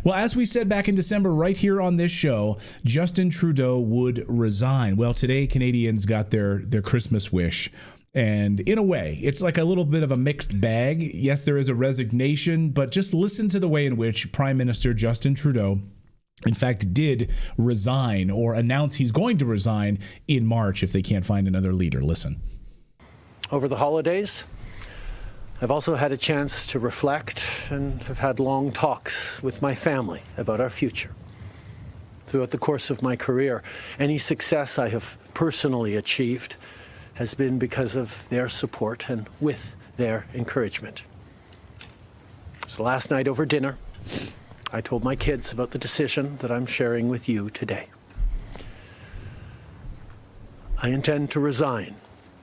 Well, as we said back in December, right here on this show, Justin Trudeau would resign. Well, today Canadians got their Christmas wish. And in a way, it's like a little bit of a mixed bag. Yes, there is a resignation, but just listen to the way in which Prime Minister Justin Trudeau, in fact, did resign or announce he's going to resign in March if they can't find another leader. Listen. Over the holidays, I've also had a chance to reflect and have had long talks with my family about our future. Throughout the course of my career, any success I have personally achieved has been because of their support and with their encouragement. So last night over dinner, I told my kids about the decision that I'm sharing with you today. I intend to resign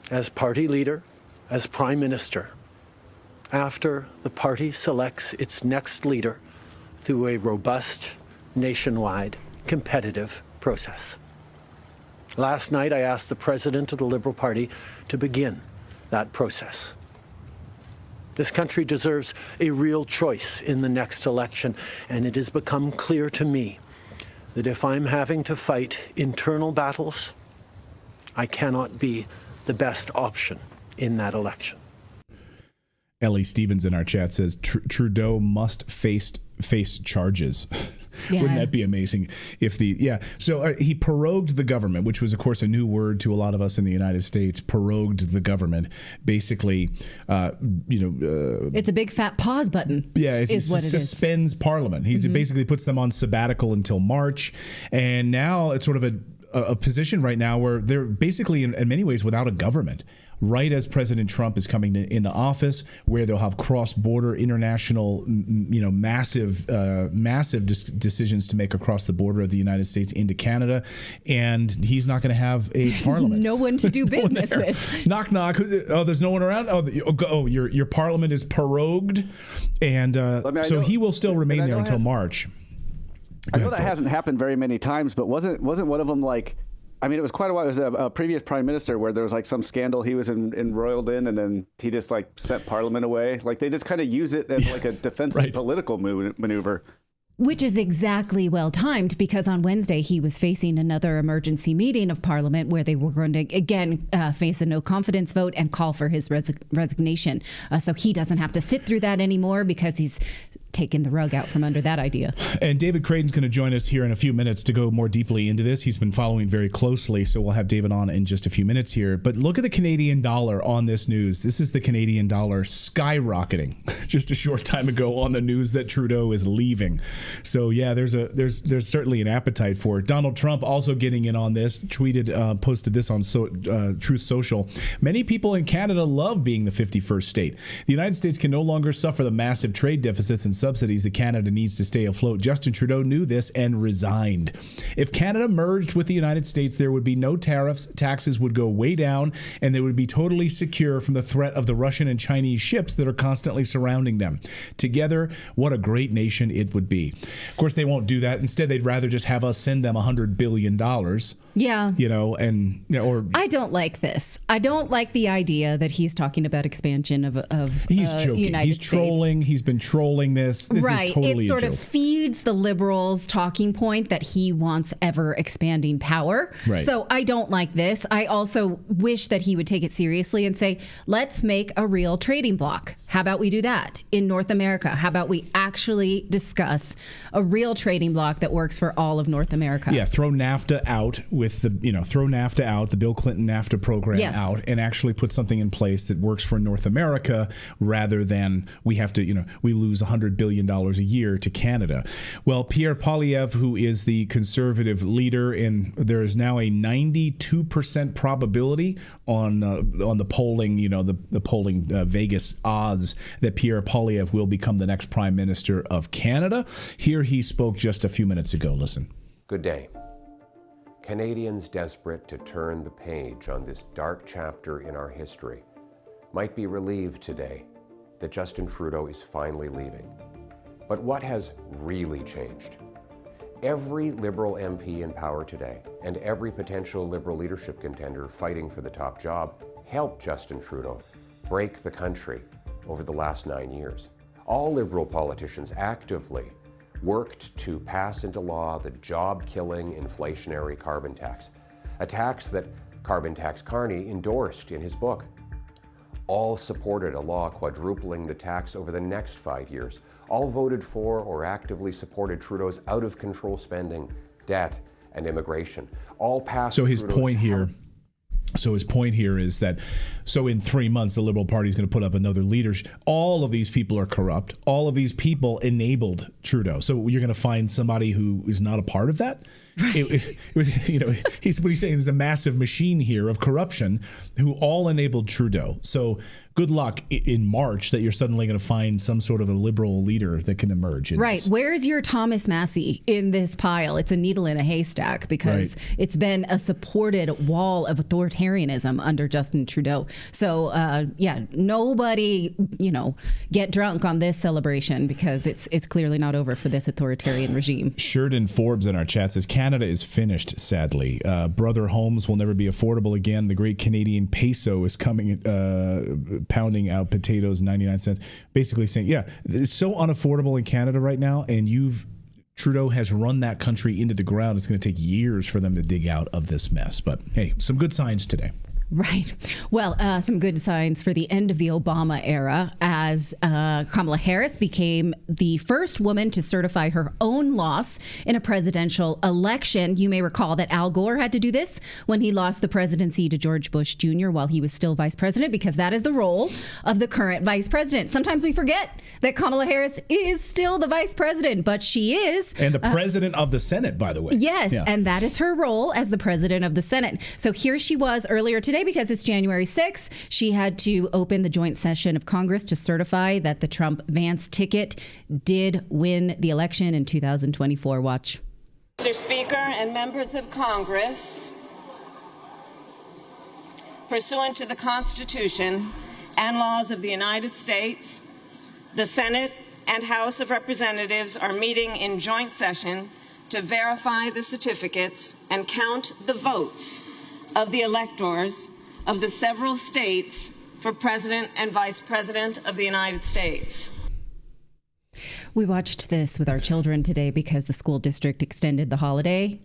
as party leader, as Prime Minister, after the party selects its next leader through a robust, nationwide, competitive process. Last night, I asked the President of the Liberal Party to begin that process. This country deserves a real choice in the next election, and it has become clear to me that if I'm having to fight internal battles, I cannot be the best option in that election. Ellie Stevens in our chat says Trudeau must face charges. Yeah. Wouldn't that be amazing if So he prorogued the government, which was, of course, a new word to a lot of us in the United States. Prorogued the government, basically, it's a big fat pause button. Yeah, he suspends Parliament. He basically puts them on sabbatical until March, and now it's sort of a position right now where they're basically, in many ways, without a government. Right as President Trump is coming into office, where they'll have cross-border, international, massive decisions to make across the border of the United States into Canada, and he's not going to have a parliament. No one to do business with. Knock, knock. Oh, there's no one around. Your parliament is prorogued, and he will still remain there until March. I know that hasn't happened very many times, but wasn't one of them like? I mean, it was quite a while. It was a previous prime minister where there was like some scandal he was embroiled in, and then he just like sent Parliament away. Like they just kind of use it as like a defensive political maneuver. Which is exactly well timed, because on Wednesday he was facing another emergency meeting of Parliament where they were going to again face a no confidence vote and call for his resignation. So he doesn't have to sit through that anymore because he's taken the rug out from under that idea. And David Creighton's going to join us here in a few minutes to go more deeply into this. He's been following very closely, so we'll have David on in just a few minutes here. But look at the Canadian dollar on this news. This is the Canadian dollar skyrocketing just a short time ago on the news that Trudeau is leaving. So yeah, there's certainly an appetite for it. Donald Trump also getting in on this, posted this on Truth Social. Many people in Canada love being the 51st state. The United States can no longer suffer the massive trade deficits and subsidies that Canada needs to stay afloat. Justin Trudeau knew this and resigned. If Canada merged with the United States, there would be no tariffs, taxes would go way down, and they would be totally secure from the threat of the Russian and Chinese ships that are constantly surrounding them. Together, what a great nation it would be. Of course, they won't do that. Instead, they'd rather just have us send them $100 billion. Yeah. I don't like this. I don't like the idea that he's talking about expansion of he's joking. United he's States. Trolling. He's been trolling this. This right. is totally it sort of feeds the liberals' talking point that he wants ever expanding power. Right. So I don't like this. I also wish that he would take it seriously and say, let's make a real trading bloc. How about we do that in North America? How about we actually discuss a real trading bloc that works for all of North America? Yeah, throw NAFTA out with the Bill Clinton NAFTA program out, and actually put something in place that works for North America rather than we lose $100 billion a year to Canada. Well, Pierre Poilievre, who is the conservative leader, and there is now a 92% probability on the polling, the polling Vegas odds that Pierre Poilievre will become the next Prime Minister of Canada. Here he spoke just a few minutes ago. Listen. Good day. Canadians desperate to turn the page on this dark chapter in our history might be relieved today that Justin Trudeau is finally leaving. But what has really changed? Every Liberal MP in power today and every potential Liberal leadership contender fighting for the top job helped Justin Trudeau break the country over the last 9 years. All Liberal politicians actively worked to pass into law the job-killing inflationary carbon tax, a tax that Carbon Tax Carney endorsed in his book. All supported a law quadrupling the tax over the next 5 years. All voted for or actively supported Trudeau's out-of-control spending, debt, and immigration. All passed. So his point here is that, so in 3 months, the Liberal Party is going to put up another leader. All of these people are corrupt. All of these people enabled Trudeau. So you're going to find somebody who is not a part of that? Right. It was, you know, what he's saying is a massive machine here of corruption who all enabled Trudeau. So good luck in March that you're suddenly going to find some sort of a liberal leader that can emerge. Right. Where's your Thomas Massey in this pile? It's a needle in a haystack because it's been a supported wall of authoritarianism under Justin Trudeau. So, nobody, get drunk on this celebration because it's clearly not over for this authoritarian regime. Sheridan Forbes in our chat says, Canada is finished, sadly. Brother homes will never be affordable again. The great Canadian peso is coming, pounding out potatoes 99 cents. Basically saying, it's so unaffordable in Canada right now, and Trudeau has run that country into the ground. It's going to take years for them to dig out of this mess. But hey, some good signs today. Right. Well, some good signs for the end of the Obama era as Kamala Harris became the first woman to certify her own loss in a presidential election. You may recall that Al Gore had to do this when he lost the presidency to George Bush Jr. while he was still vice president, because that is the role of the current vice president. Sometimes we forget that Kamala Harris is still the vice president, but she is. And the president of the Senate, by the way. Yes, and that is her role as the president of the Senate. So here she was earlier today, because it's January 6th. She had to open the joint session of Congress to certify that the Trump-Vance ticket did win the election in 2024. Watch. Mr. Speaker and members of Congress, pursuant to the Constitution and laws of the United States, the Senate and House of Representatives are meeting in joint session to verify the certificates and count the votes of the electors of the several states for President and Vice President of the United States. We watched this with our children today because the school district extended the holiday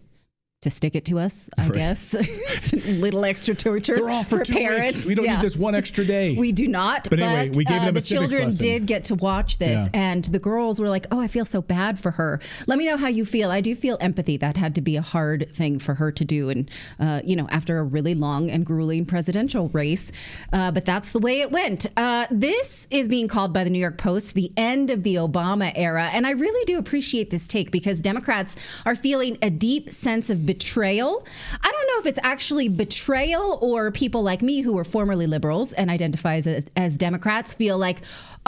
to stick it to us, I guess. It's a little extra torture. They're off for 2 parents. weeks. We don't need this one extra day. We do not. But anyway, we gave them a the civics children lesson. did get to watch this, and the girls were like, oh, I feel so bad for her. Let me know how you feel. I do feel empathy. That had to be a hard thing for her to do, and after a really long and grueling presidential race. But that's the way it went. This is being called by the New York Post the end of the Obama era, and I really do appreciate this take because Democrats are feeling a deep sense of betrayal. I don't know if it's actually betrayal or people like me who were formerly liberals and identify as Democrats feel like,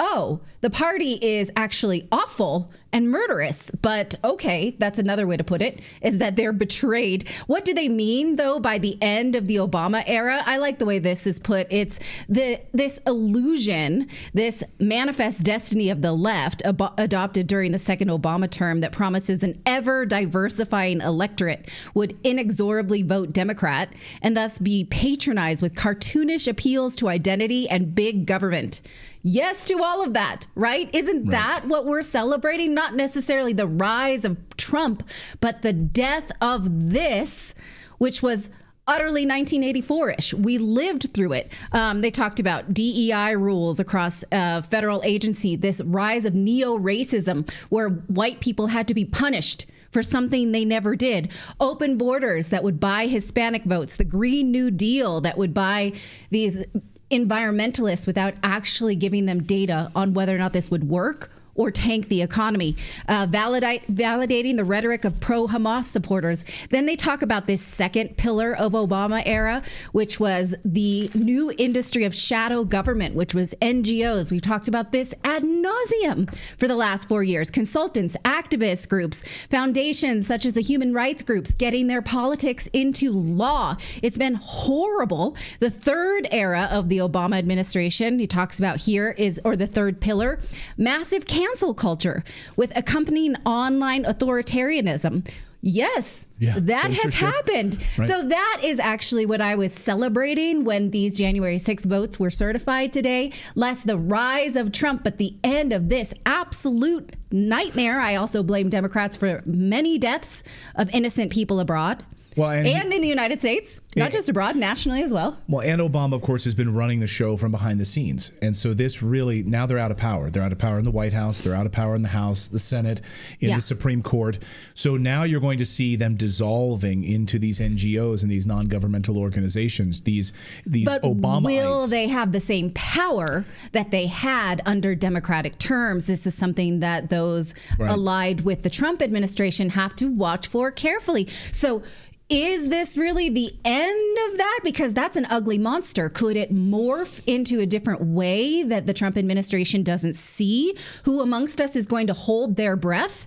oh, the party is actually awful and murderous. But okay, that's another way to put it, is that they're betrayed. What do they mean, though, by the end of the Obama era? I like the way this is put. It's this illusion, this manifest destiny of the left adopted during the second Obama term that promises an ever-diversifying electorate would inexorably vote Democrat and thus be patronized with cartoonish appeals to identity and big government. Yes to all of that, right? Isn't that what we're celebrating? Not necessarily the rise of Trump, but the death of this, which was utterly 1984-ish. We lived through it. They talked about DEI rules across federal agency, this rise of neo-racism where white people had to be punished for something they never did. Open borders that would buy Hispanic votes, the Green New Deal that would buy these environmentalists without actually giving them data on whether or not this would work or tank the economy, validating the rhetoric of pro-Hamas supporters. Then they talk about this second pillar of Obama era, which was the new industry of shadow government, which was NGOs. We've talked about this ad nauseum for the last 4 years. Consultants, activist groups, foundations such as the human rights groups getting their politics into law. It's been horrible. The third era of the Obama administration, he talks about here, or the third pillar, massive cancel culture with accompanying online authoritarianism. Yes, Yeah, that has censorship. happened. Right. So that is actually what I was celebrating when these January 6 votes were certified today. Less the rise of Trump, but the end of this absolute nightmare. I also blame Democrats for many deaths of innocent people abroad. Well, and in the United States, not just abroad, nationally as well. Well, and Obama, of course, has been running the show from behind the scenes. And so this really, now they're out of power. They're out of power in the White House. They're out of power in the House, the Senate, in the Supreme Court. So now you're going to see them dissolving into these NGOs and these non-governmental organizations, these But Obamaites. will they have the same power that they had under Democratic terms? This is something that those allied with the Trump administration have to watch for carefully. So is this really the end of that? Because that's an ugly monster. Could it morph into a different way that the Trump administration doesn't see? Who amongst us is going to hold their breath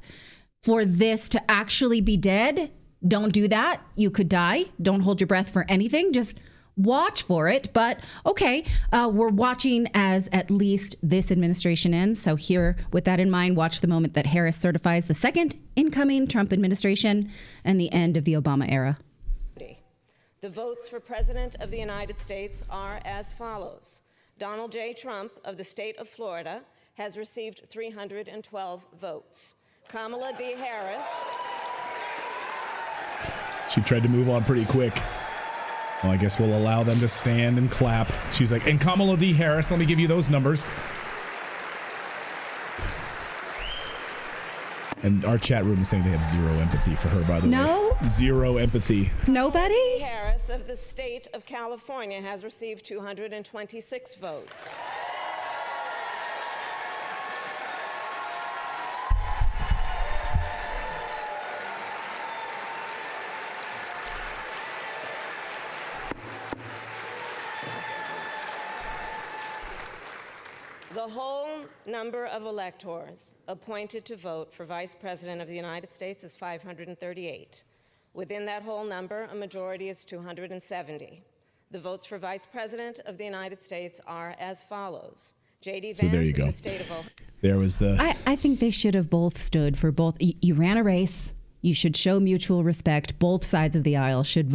for this to actually be dead? Don't do that. You could die. Don't hold your breath for anything. Just watch for it. But okay, we're watching as at least this administration ends. So here, with that in mind, watch the moment that Harris certifies the second incoming Trump administration and the end of the Obama era. The votes for President of the United States are as follows. Donald J. Trump of the state of Florida has received 312 votes. Kamala D. Harris. She tried to move on pretty quick. Well, I guess we'll allow them to stand and clap. She's like, and Kamala D. Harris, let me give you those numbers. And our chat room is saying they have zero empathy for her, by the way. No? Zero empathy. Nobody? Harris of the state of California has received 226 votes. The whole number of electors appointed to vote for Vice President of the United States is 538. Within that whole number, a majority is 270. The votes for Vice President of the United States are as follows. J.D. So there you Vance go. of the state of Ohio. There was the... I think they should have both stood for both. You ran a race. You should show mutual respect. Both sides of the aisle should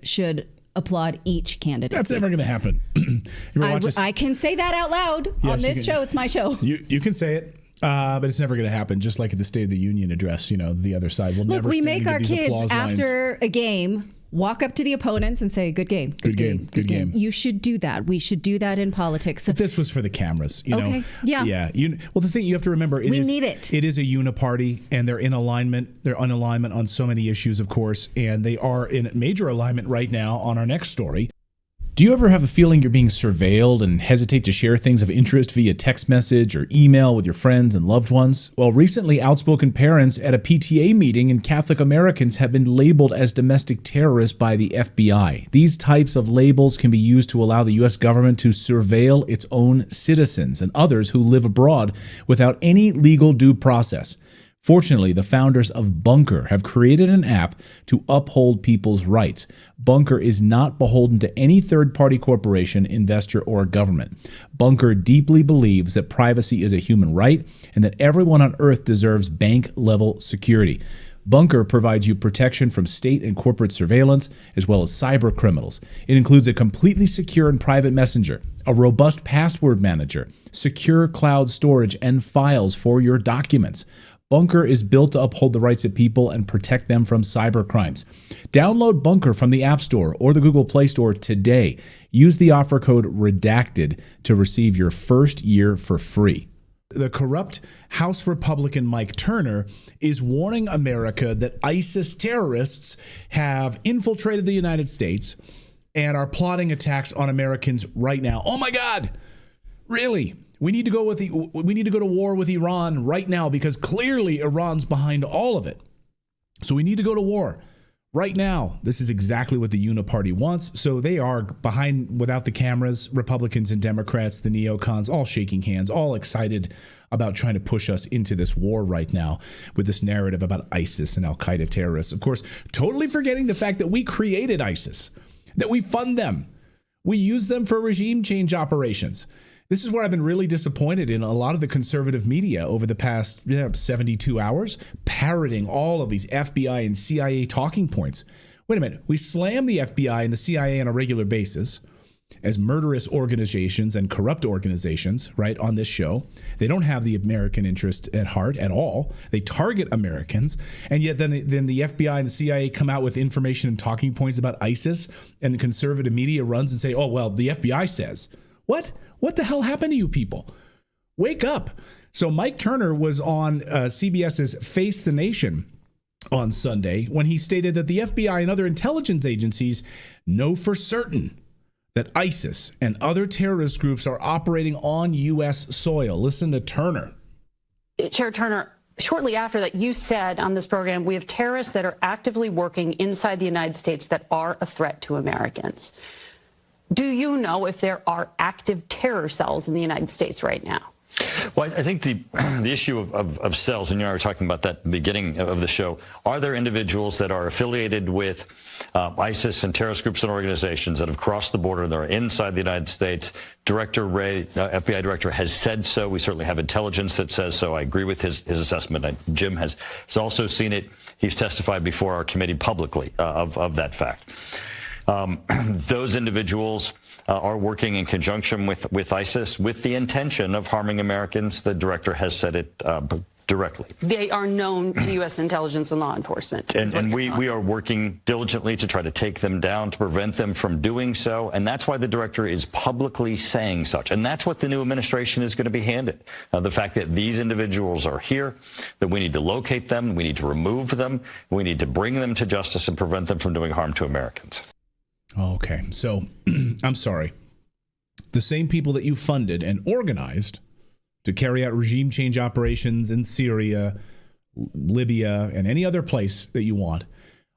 should applaud each candidate. That's never going to happen. You ever watch this? I can say that out loud on this show. It's my show. You can say it, but it's never going to happen. Just like at the State of the Union address, you know, the other side will never. Look, we stand make and our give these kids applause lines. after a game walk up to the opponents and say, "Good game, Good game, good game." You should do that. We should do that in politics. But this was for the cameras, you know. Okay, yeah. Yeah. Well, the thing you have to remember, We need it. It is a uniparty, and they're in alignment. They're on alignment on so many issues, of course, and they are in major alignment right now on our next story. Do you ever have a feeling you're being surveilled and hesitate to share things of interest via text message or email with your friends and loved ones? Well, recently, outspoken parents at a PTA meeting in Catholic Americans have been labeled as domestic terrorists by the FBI. These types of labels can be used to allow the U.S. government to surveil its own citizens and others who live abroad without any legal due process. Fortunately, the founders of Bunker have created an app to uphold people's rights. Bunker is not beholden to any third-party corporation, investor, or government. Bunker deeply believes that privacy is a human right and that everyone on Earth deserves bank-level security. Bunker provides you protection from state and corporate surveillance, as well as cyber criminals. It includes a completely secure and private messenger, a robust password manager, secure cloud storage, and files for your documents. Bunker is built to uphold the rights of people and protect them from cyber crimes. Download Bunker from the App Store or the Google Play Store today. Use the offer code REDACTED to receive your first year for free. The corrupt House Republican Mike Turner is warning America that ISIS terrorists have infiltrated the United States and are plotting attacks on Americans right now. Oh my God! Really? We need to go to war with Iran right now because clearly Iran's behind all of it. So we need to go to war right now. This is exactly what the Uniparty wants. So they are behind without the cameras, Republicans and Democrats, the neocons, all shaking hands, all excited about trying to push us into this war right now with this narrative about ISIS and Al-Qaeda terrorists. Of course, totally forgetting the fact that we created ISIS, that we fund them. We use them for regime change operations. This is where I've been really disappointed in a lot of the conservative media over the past 72 hours, parroting all of these FBI and CIA talking points. Wait a minute. We slam the FBI and the CIA on a regular basis as murderous organizations and corrupt organizations, right, on this show. They don't have the American interest at heart at all. They target Americans. And yet then the FBI and the CIA come out with information and talking points about ISIS, and the conservative media runs and say, oh, well, the FBI says. What? What the hell happened to you people? Wake up. So Mike Turner was on CBS's Face the Nation on Sunday when he stated that the FBI and other intelligence agencies know for certain that ISIS and other terrorist groups are operating on U.S. soil. Listen to Turner. Chair Turner, shortly after that, you said on this program, we have terrorists that are actively working inside the United States that are a threat to Americans. Do you know if there are active terror cells in the United States right now? Well, I think the issue of cells, and you and I were talking about that at the beginning of the show, are there individuals that are affiliated with ISIS and terrorist groups and organizations that have crossed the border, that are inside the United States? Director Wray, FBI director, has said so. We certainly have intelligence that says so. I agree with his assessment. Jim has also seen it. He's testified before our committee publicly of that fact. Those individuals are working in conjunction with ISIS with the intention of harming Americans. The director has said it directly. They are known to U.S. intelligence and law enforcement. And we are working diligently to try to take them down, to prevent them from doing so. And that's why the director is publicly saying such. And that's what the new administration is going to be handed. The fact that these individuals are here, that we need to locate them, we need to remove them, we need to bring them to justice and prevent them from doing harm to Americans. Okay, so I'm sorry. The same people that you funded and organized to carry out regime change operations in Syria, Libya, and any other place that you want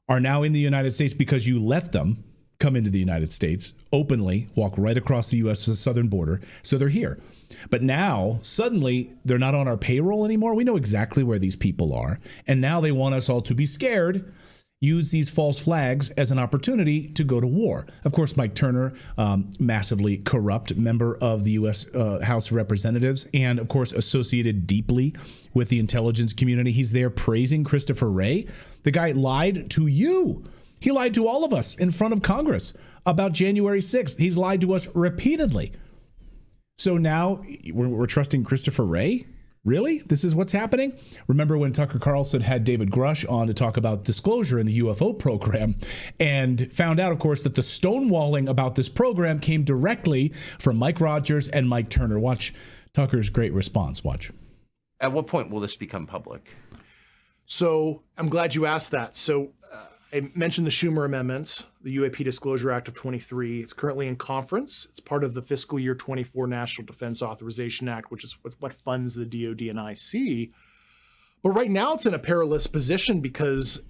are now in the United States because you let them come into the United States openly, walk right across the U.S. southern border, so they're here. But now, suddenly, they're not on our payroll anymore. We know exactly where these people are, and now they want us all to be scared, use these false flags as an opportunity to go to war. Of course, Mike Turner, massively corrupt member of the U.S. House of Representatives, and of course associated deeply with the intelligence community. He's there praising Christopher Wray. The guy lied to you. He lied to all of us in front of Congress about January 6th. He's lied to us repeatedly. So now we're trusting Christopher Wray? Really? This is what's happening? Remember when Tucker Carlson had David Grush on to talk about disclosure in the UFO program and found out, of course, that the stonewalling about this program came directly from Mike Rogers and Mike Turner. Watch Tucker's great response. Watch. At what point will this become public? So I'm glad you asked that. So I mentioned the Schumer amendments, the UAP Disclosure Act of 23. It's currently in conference. It's part of the fiscal year 24 National Defense Authorization Act, which is what funds the DoD and IC. But right now it's in a perilous position because,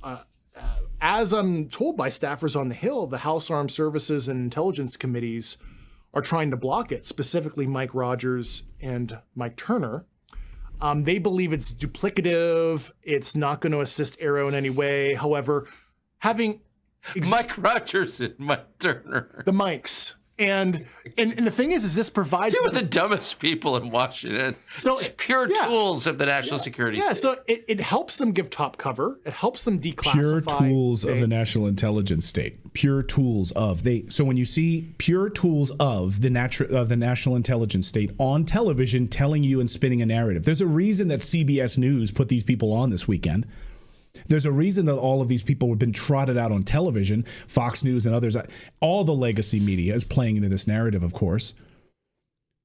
as I'm told by staffers on the Hill, the House Armed Services and Intelligence Committees are trying to block it, specifically Mike Rogers and Mike Turner. They believe it's duplicative. It's not going to assist AARO in any way. However, having Mike Rogers and Mike Turner, the mics, and the thing is this provides two of the dumbest people in Washington. So just pure tools of the national security state. So it helps them give top cover. It helps them declassify. Pure tools of the national intelligence state. Pure tools of So when you see pure tools of the national intelligence state on television, telling you and spinning a narrative, there's a reason that CBS News put these people on this weekend. There's a reason that all of these people have been trotted out on television, Fox News and others. All the legacy media is playing into this narrative, of course,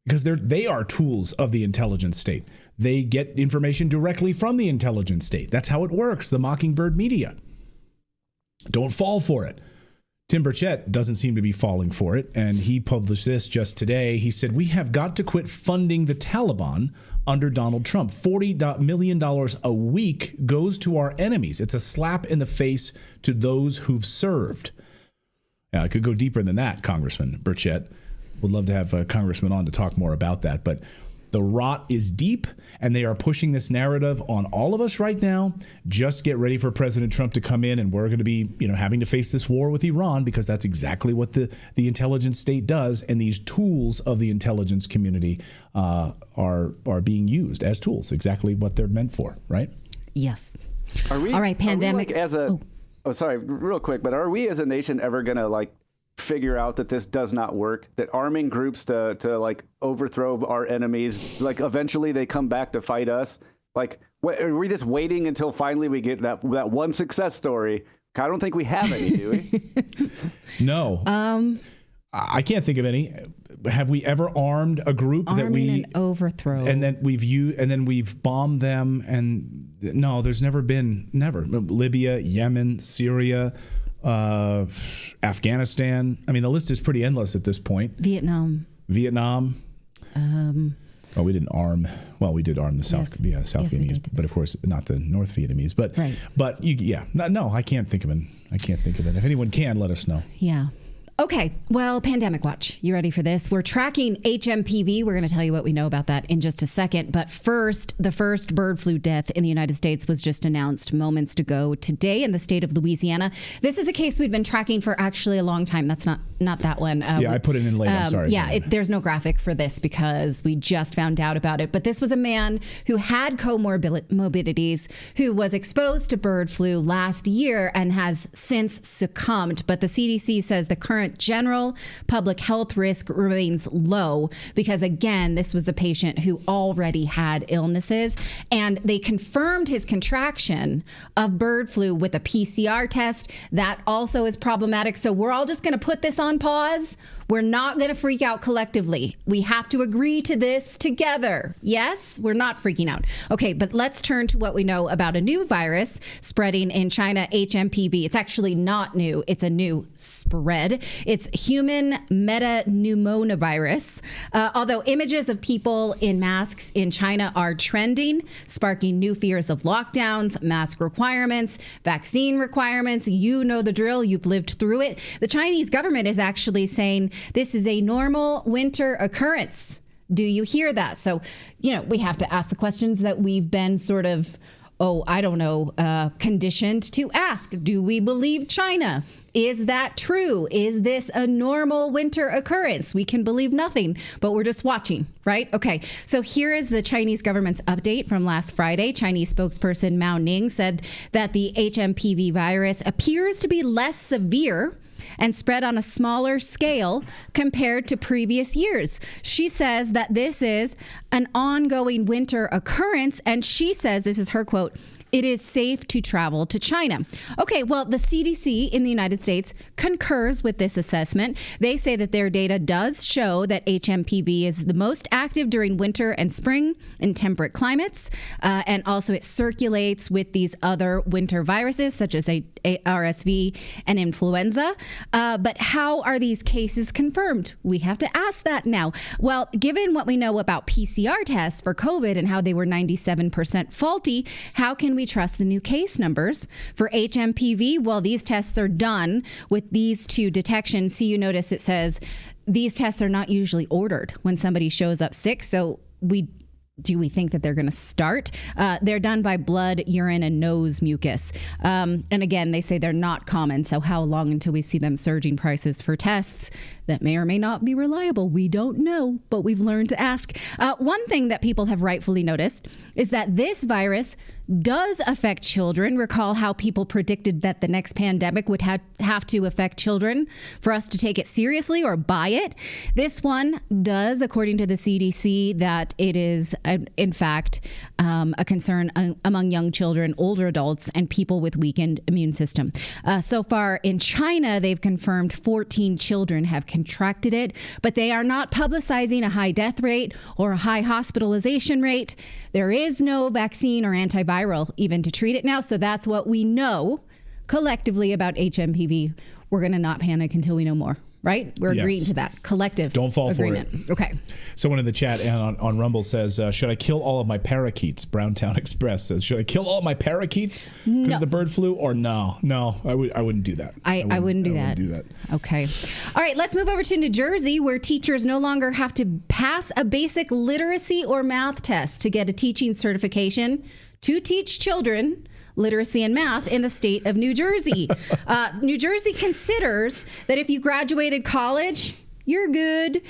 because they are tools of the intelligence state. They get information directly from the intelligence state. That's how it works, the Mockingbird media. Don't fall for it. Tim Burchett doesn't seem to be falling for it, and he published this just today. He said, we have got to quit funding the Taliban under Donald Trump. $40 million a week goes to our enemies. It's a slap in the face to those who've served. Now, I could go deeper than that, Congressman Burchett. Would love to have a congressman on to talk more about that. But The rot is deep, and they are pushing this narrative on all of us right now. Just get ready for President Trump to come in, and we're going to be, having to face this war with Iran, because that's exactly what the intelligence state does. And these tools of the intelligence community are being used as tools, exactly what they're meant for, right? Yes. All right, pandemic. Sorry, real quick, but are we as a nation ever going to figure out that this does not work, that arming groups to overthrow our enemies, eventually they come back to fight us? Are we just waiting until finally we get that one success story? I don't think we have any, do we? No. I can't think of any. Have we ever armed a group and overthrow, and then we've bombed them? And no, there's never. Libya, Yemen, Syria, Afghanistan. I mean, the list is pretty endless at this point. Vietnam. We didn't arm. Well, we did arm the South Vietnamese, but of course not the North Vietnamese. But right. But no, I can't think of it. If anyone can, let us know. Yeah. Okay, well, Pandemic Watch, you ready for this? We're tracking HMPV. We're going to tell you what we know about that in just a second. But first, the first bird flu death in the United States was just announced moments ago today in the state of Louisiana. This is a case we've been tracking for actually a long time. That's not that one. I put it in late. I'm sorry. Yeah, there's no graphic for this because we just found out about it. But this was a man who had comorbidities, who was exposed to bird flu last year and has since succumbed. But the CDC says the current general public health risk remains low because, again, this was a patient who already had illnesses, and they confirmed his contraction of bird flu with a PCR test. That also is problematic. So we're all just going to put this on pause. We're not going to freak out collectively. We have to agree to this together. Yes, we're not freaking out. Okay, but let's turn to what we know about a new virus spreading in China, HMPV. It's actually not new. It's a new spread. It's human metapneumovirus. Although images of people in masks in China are trending, sparking new fears of lockdowns, mask requirements, vaccine requirements. You know the drill. You've lived through it. The Chinese government is actually saying this is a normal winter occurrence. Do you hear that? So, we have to ask the questions that we've been sort of, conditioned to ask. Do we believe China? Is that true? Is this a normal winter occurrence? We can believe nothing, but we're just watching, right? Okay, so here is the Chinese government's update from last Friday. Chinese spokesperson Mao Ning said that the HMPV virus appears to be less severe and spread on a smaller scale compared to previous years. She says that this is an ongoing winter occurrence, and she says, this is her quote, "It is safe to travel to China." Okay, well, the CDC in the United States concurs with this assessment. They say that their data does show that HMPV is the most active during winter and spring in temperate climates. And also it circulates with these other winter viruses, such as RSV and influenza. But how are these cases confirmed? We have to ask that now. Well, given what we know about PCR tests for COVID and how they were 97% faulty, how can we trust the new case numbers for HMPV? Well, these tests are done with these two detections. See, you notice it says these tests are not usually ordered when somebody shows up sick. So do we think that they're going to start? They're done by blood, urine, and nose mucus. And again, they say they're not common. So how long until we see them surging prices for tests that may or may not be reliable? We don't know, but we've learned to ask. One thing that people have rightfully noticed is that this virus does affect children. Recall how people predicted that the next pandemic would have to affect children for us to take it seriously or buy it. This one does, according to the CDC, that it is, in fact, a concern among young children, older adults, and people with weakened immune system. So far in China, they've confirmed 14 children have contracted it, but they are not publicizing a high death rate or a high hospitalization rate. There is no vaccine or antiviral even to treat it now. So that's what we know collectively about HMPV. We're going to not panic until we know more. right? We're agreeing to that collective Don't fall agreement. for it. Okay. Someone in the chat on Rumble says, should I kill all of my parakeets? Browntown Express says, should I kill all of my parakeets because of the bird flu? Or no, I wouldn't do that. I wouldn't do that. Okay. All right, let's move over to New Jersey, where teachers no longer have to pass a basic literacy or math test to get a teaching certification to teach children literacy and math in the state of New Jersey. New Jersey considers that if you graduated college, you're good.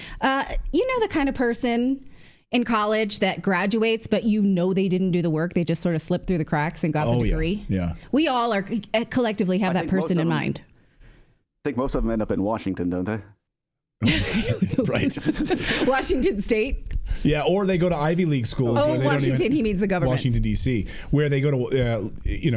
You know the kind of person in college that graduates, but you know they didn't do the work. They just sort of slipped through the cracks and got the degree. Yeah. We all are collectively have that person in mind. I think most of them end up in Washington, don't they? Right. Washington State. Yeah, or they go to Ivy League schools. Oh, Washington, he means the government. Washington, D.C., where they go to,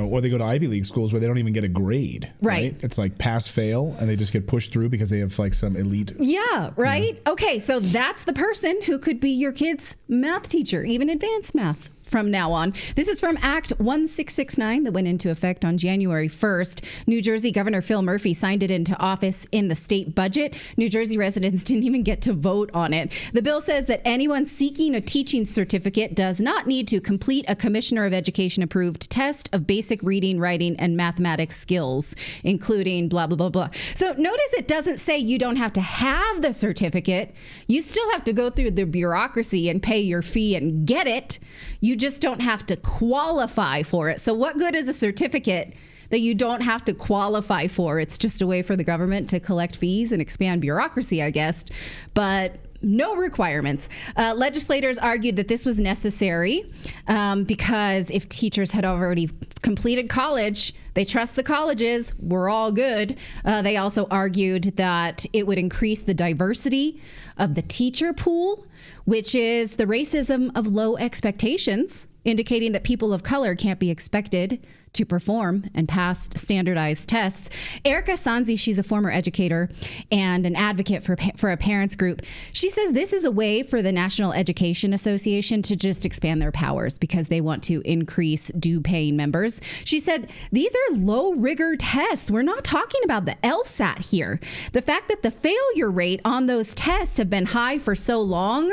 or they go to Ivy League schools where they don't even get a grade. Right. It's like pass, fail, and they just get pushed through because they have like some elite. Yeah, right? Yeah. Okay, so that's the person who could be your kid's math teacher, even advanced math. From now on. This is from Act 1669 that went into effect on January 1st. New Jersey Governor Phil Murphy signed it into office in the state budget. New Jersey residents didn't even get to vote on it. The bill says that anyone seeking a teaching certificate does not need to complete a Commissioner of Education approved test of basic reading, writing, and mathematics skills, including blah, blah, blah, blah. So notice it doesn't say you don't have to have the certificate. You still have to go through the bureaucracy and pay your fee and get it. You just don't have to qualify for it. So what good is a certificate that you don't have to qualify for? It's just a way for the government to collect fees and expand bureaucracy, I guess, but no requirements. Legislators argued that this was necessary because if teachers had already completed college, they trust the colleges, we're all good. They also argued that it would increase the diversity of the teacher pool, which is the racism of low expectations, indicating that people of color can't be expected to perform and pass standardized tests. Erica Sanzi, she's a former educator and an advocate for a parents group. She says this is a way for the National Education Association to just expand their powers because they want to increase due-paying members. She said, these are low-rigor tests. We're not talking about the LSAT here. The fact that the failure rate on those tests have been high for so long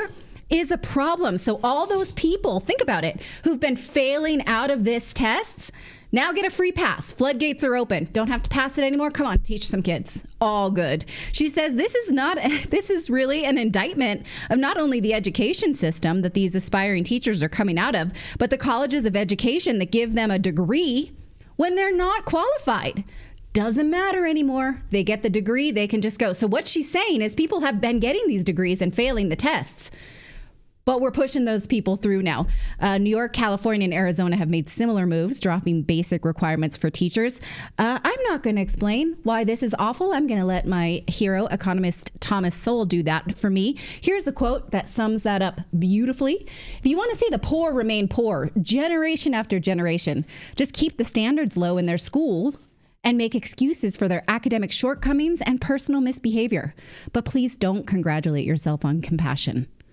is a problem. So all those people, think about it, who've been failing out of this tests, now get a free pass. Floodgates are open. Don't have to pass it anymore. Come on, teach some kids. All good. She says this is really an indictment of not only the education system that these aspiring teachers are coming out of, but the colleges of education that give them a degree when they're not qualified. Doesn't matter anymore. They get the degree, they can just go. So what she's saying is people have been getting these degrees and failing the tests. But we're pushing those people through now. New York, California, and Arizona have made similar moves, dropping basic requirements for teachers. I'm not going to explain why this is awful. I'm going to let my hero, economist Thomas Sowell, do that for me. Here's a quote that sums that up beautifully. If you want to see the poor remain poor, generation after generation, just keep the standards low in their school and make excuses for their academic shortcomings and personal misbehavior. But please don't congratulate yourself on compassion.